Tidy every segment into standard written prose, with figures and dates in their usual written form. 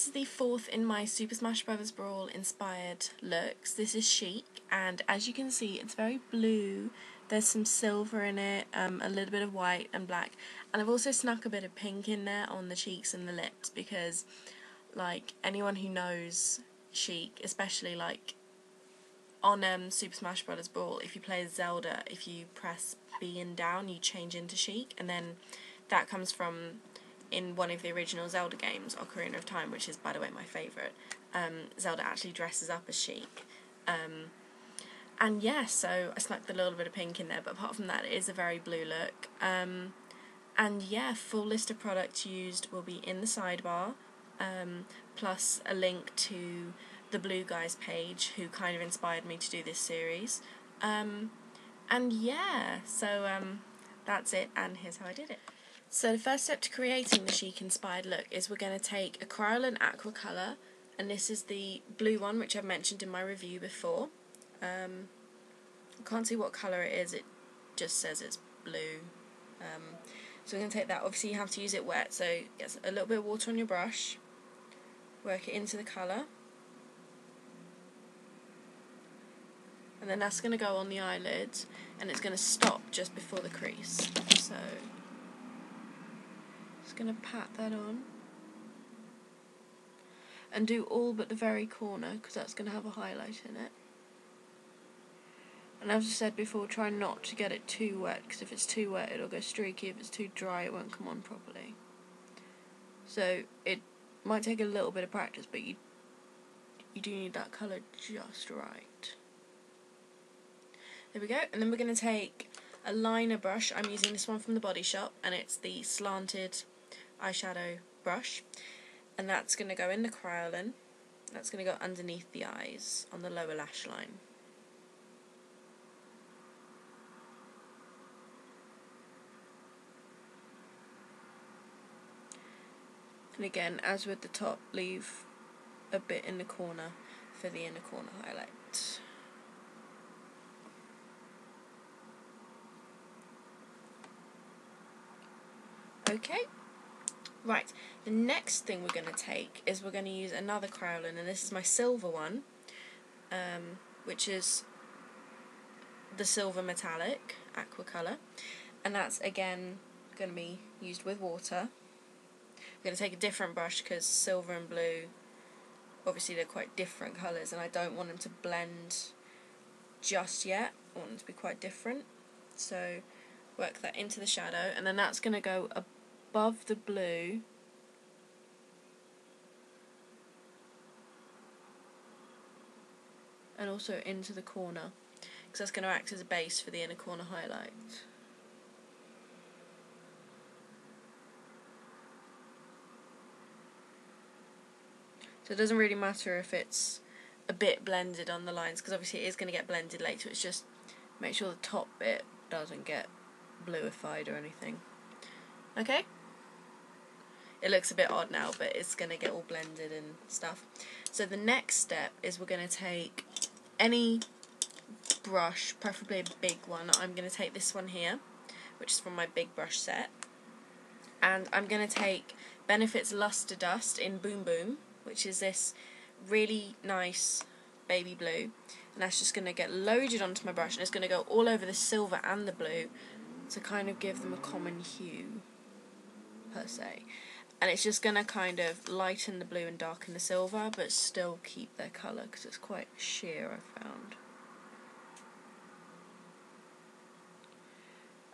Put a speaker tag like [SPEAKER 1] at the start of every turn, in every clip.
[SPEAKER 1] this is the fourth in my Super Smash Bros. Brawl inspired looks. This is Sheik, and as you can see, it's very blue. There's some silver in it, a little bit of white and black, and I've also snuck a bit of pink in there on the cheeks and the lips because, like, anyone who knows Sheik, especially like on Super Smash Bros. Brawl, if you play Zelda, if you press B and down, you change into Sheik, and then that comes from in one of the original Zelda games, Ocarina of Time, which is, by the way, my favourite. Zelda actually dresses up as Sheik. And yeah, so I snuck a little bit of pink in there, but apart from that, it is a very blue look. And yeah, full list of products used will be in the sidebar, plus a link to TheBlueGuy's page, who kind of inspired me to do this series. And yeah, so that's it, and here's how I did it. So the first step to creating the Sheik inspired look is we're going to take a Kryolan aqua colour, and this is the blue one which I've mentioned in my review before. I can't see what colour it is, it just says it's blue. So we're going to take that. Obviously you have to use it wet, so get a little bit of water on your brush, work it into the colour, and then that's going to go on the eyelids, and it's going to stop just before the crease. So just going to pat that on and do all but the very corner, because that's going to have a highlight in it. And as I said before, try not to get it too wet, because if it's too wet it'll go streaky, if it's too dry it won't come on properly. So it might take a little bit of practice, but you do need that colour just right. There we go, and then we're going to take a liner brush. I'm using this one from the Body Shop, and it's the slanted eyeshadow brush, and that's going to go in the Kryolan. That's going to go underneath the eyes on the lower lash line. And again, as with the top, leave a bit in the corner for the inner corner highlight. Okay, right, the next thing we're going to take is we're going to use another Kryolan, and this is my silver one, which is the silver metallic aqua colour, and that's again going to be used with water. I'm going to take a different brush because silver and blue, obviously they're quite different colours, and I don't want them to blend just yet. I want them to be quite different, so work that into the shadow, and then that's going to go above the blue and also into the corner, because that's going to act as a base for the inner corner highlight. So it doesn't really matter if it's a bit blended on the lines, because obviously it is going to get blended later. It's just make sure the top bit doesn't get bluified or anything. Okay? It looks a bit odd now, but it's going to get all blended and stuff. So the next step is we're going to take any brush, preferably a big one. I'm going to take this one here, which is from my big brush set. And I'm going to take Benefit's Lustre Dust in Boom Boom, which is this really nice baby blue. And that's just going to get loaded onto my brush, and it's going to go all over the silver and the blue to kind of give them a common hue, per se. And it's just going to kind of lighten the blue and darken the silver, but still keep their colour, because it's quite sheer, I found.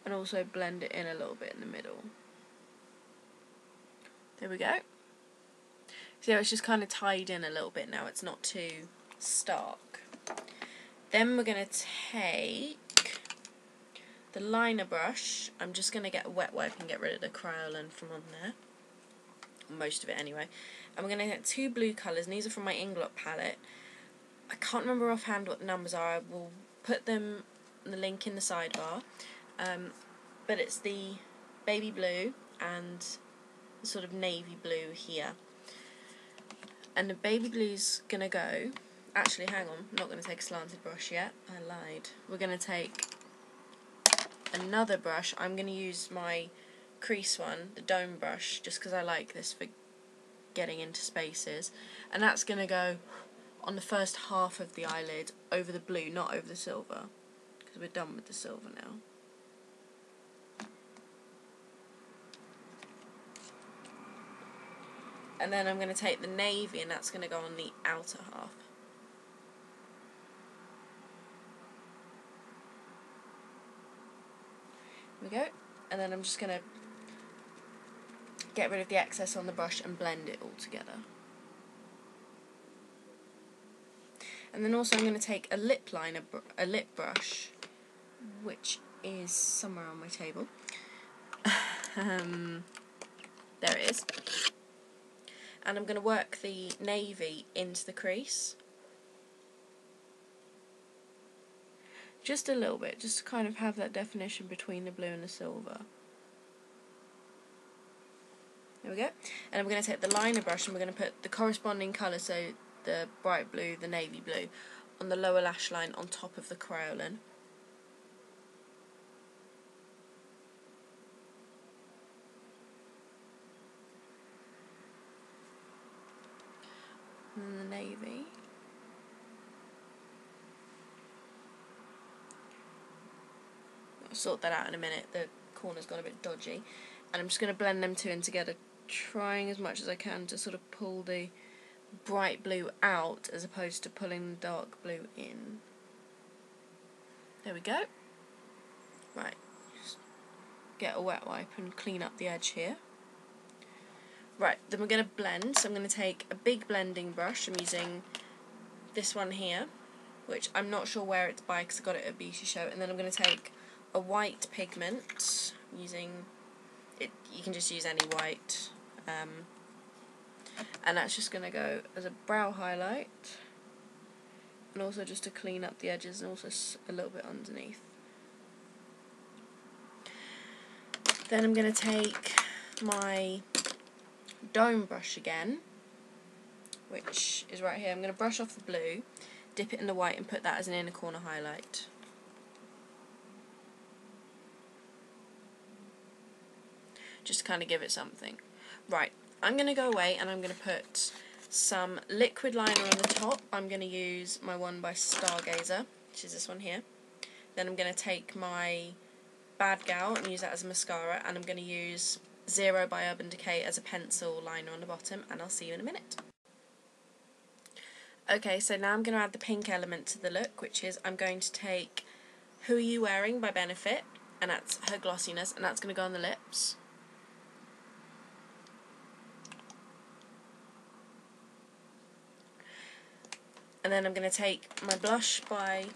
[SPEAKER 1] And also blend it in a little bit in the middle. There we go. So it's just kind of tied in a little bit now, it's not too stark. Then we're going to take the liner brush. I'm just going to get a wet wipe and get rid of the Kryolan from on there. Most of it anyway. And we're going to get two blue colours, and these are from my Inglot palette. I can't remember offhand what the numbers are. I will put them, the link in the sidebar. But it's the baby blue and the sort of navy blue here. And the baby blue's going to go... Actually, hang on. I'm not going to take a slanted brush yet. I lied. We're going to take another brush. I'm going to use my crease one, the dome brush, just because I like this for getting into spaces, and that's going to go on the first half of the eyelid over the blue, not over the silver, because we're done with the silver now. And then I'm going to take the navy, and that's going to go on the outer half. There we go. And then I'm just going to get rid of the excess on the brush and blend it all together. And then also I'm going to take a lip liner, a lip brush, which is somewhere on my table. There it is. And I'm going to work the navy into the crease. Just a little bit, just to kind of have that definition between the blue and the silver. There we go. And I'm going to take the liner brush and we're going to put the corresponding colour, so the bright blue, the navy blue, on the lower lash line on top of the Kryolan. And then the navy. I'll sort that out in a minute, the corner's gone a bit dodgy. And I'm just going to blend them two in together, trying as much as I can to sort of pull the bright blue out as opposed to pulling the dark blue in. There we go. Right, just get a wet wipe and clean up the edge here. Right, then we're going to blend, so I'm going to take a big blending brush. I'm using this one here, which I'm not sure where it's by because I got it at a beauty show, and then I'm going to take a white pigment, using it, you can just use any white, and that's just going to go as a brow highlight, and also just to clean up the edges and also a little bit underneath. Then I'm going to take my dome brush again, which is right here. I'm going to brush off the blue, dip it in the white and put that as an inner corner highlight. Just to kind of give it something. Right, I'm going to go away and I'm going to put some liquid liner on the top. I'm going to use my one by Stargazer, which is this one here. Then I'm going to take my Bad Gal and use that as a mascara, and I'm going to use Zero by Urban Decay as a pencil liner on the bottom, and I'll see you in a minute. Okay, so now I'm going to add the pink element to the look, which is I'm going to take Who Are You Wearing by Benefit, and that's her glossiness, and that's going to go on the lips. And then I'm going to take my blush by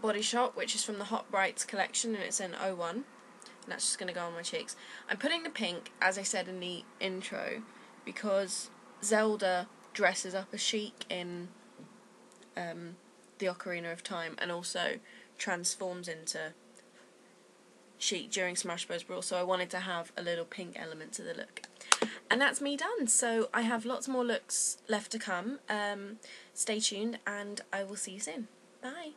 [SPEAKER 1] Body Shop, which is from the Hot Brights collection, and it's in 01. And that's just going to go on my cheeks. I'm putting the pink, as I said in the intro, because Zelda dresses up as Sheik in the Ocarina of Time, and also transforms into Sheik during Smash Bros. Brawl, so I wanted to have a little pink element to the look. And that's me done. So I have lots more looks left to come. Stay tuned, and I will see you soon. Bye.